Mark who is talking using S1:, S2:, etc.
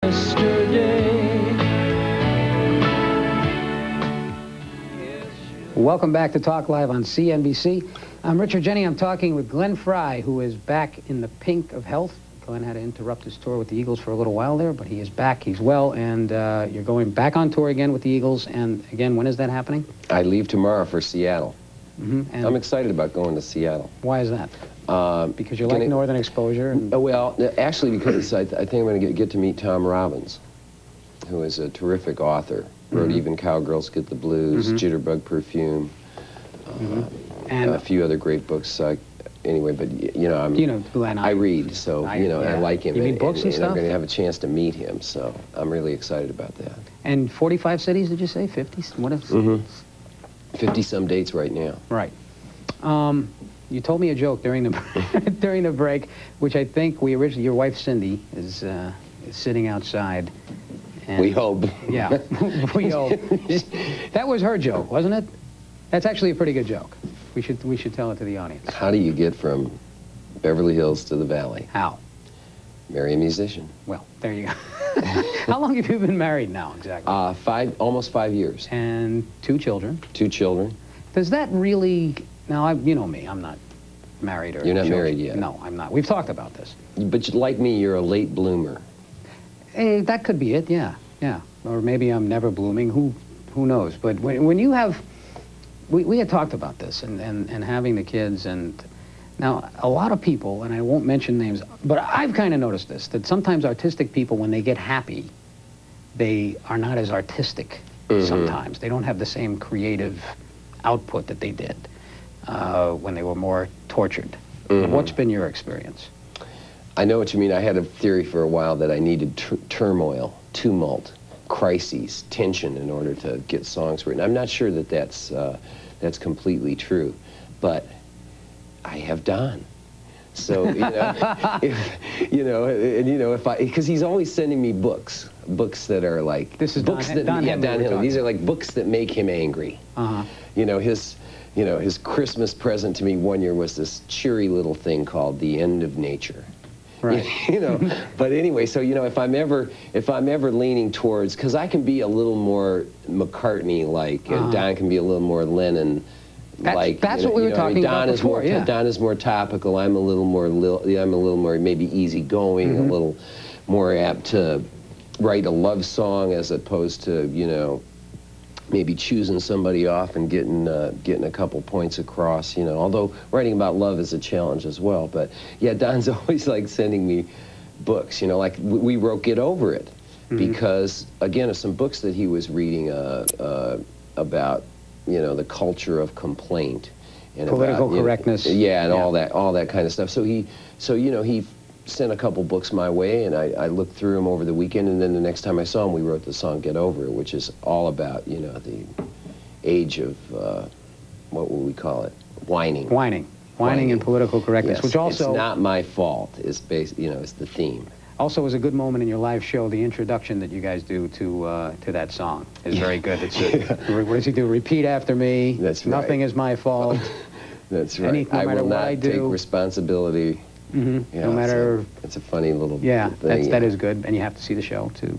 S1: yesterday. Welcome back to Talk Live on CNBC. I'm Richard Jenny. I'm talking with Glenn Frey, who is back in the pink of health. Glenn had to interrupt his tour with the Eagles for a little while there, but he is back. He's well, and you're going back on tour again with the Eagles. And again, when is that happening?
S2: I leave tomorrow for Seattle.
S1: And
S2: I'm excited about going to Seattle.
S1: why is that? Because you like Northern exposure? And
S2: well, actually, because I think I'm going to get to meet Tom Robbins, who is a terrific author. Wrote Even Cowgirls Get the Blues, Jitterbug Perfume, and a few other great books. Anyway, but you know,
S1: Glenn,
S2: I read, so I like him.
S1: You read books and stuff?
S2: I'm going to have a chance to meet him, so I'm really excited about that.
S1: And 45 cities, did you say? 50? What is?
S2: 50-some dates right now.
S1: Right. You told me a joke during the during the break, which I think your wife Cindy is sitting outside. And
S2: we hope.
S1: Yeah, we hope. That was her joke, wasn't it? That's actually a pretty good joke. We should tell it to the audience.
S2: How do you get from Beverly Hills to the Valley?
S1: How?
S2: Marry a musician.
S1: Well, there you go. How long have you been married now, exactly?
S2: Almost 5 years.
S1: And 2 children.
S2: 2 children.
S1: Does that really? Now, you know me. I'm not married or.
S2: You're not married yet.
S1: No, I'm not. We've talked about this.
S2: But like me, you're a late bloomer.
S1: Hey, that could be it. Yeah. Or maybe I'm never blooming. Who knows? But when you have, we had talked about this and having the kids, and now a lot of people, and I won't mention names, but I've kind of noticed this, that sometimes artistic people, when they get happy, they are not as artistic sometimes. They don't have the same creative output that they did when they were more tortured. What's been your experience?
S2: I know what you mean. I had a theory for a while that I needed turmoil, tumult, crises, tension in order to get songs written. I'm not sure that that's completely true, but I have Don. So, because he's always sending me books that are like
S1: this is
S2: books
S1: Don Henley.
S2: These are like books that make him angry. His Christmas present to me one year was this cheery little thing called The End of Nature.
S1: Right.
S2: But anyway, so if I'm ever leaning towards, because I can be a little more McCartney-like, and Don can be a little more Lennon-like.
S1: That's what we were talking about before.
S2: Don is more topical. I'm a little more maybe easygoing, a little more apt to write a love song as opposed to maybe choosing somebody off and getting a couple points across, although writing about love is a challenge as well. But yeah, Don's always like sending me books, like we wrote Get Over It, because again, of some books that he was reading about, the culture of complaint and
S1: political correctness.
S2: And all that kind of stuff. So he sent a couple books my way, and I looked through them over the weekend, and then the next time I saw him, we wrote the song Get Over It, which is all about, the age of, what would we call it? Whining and political correctness, yes.
S1: Which also...
S2: It's not my fault, is is the theme.
S1: Also was a good moment in your live show. The introduction that you guys do to that song is very good. It's what does he do? Repeat after me.
S2: That's right.
S1: Nothing is my fault.
S2: That's right. I will not take responsibility.
S1: No matter.
S2: It's a funny little
S1: thing.
S2: Yeah,
S1: that is good, and you have to see the show too.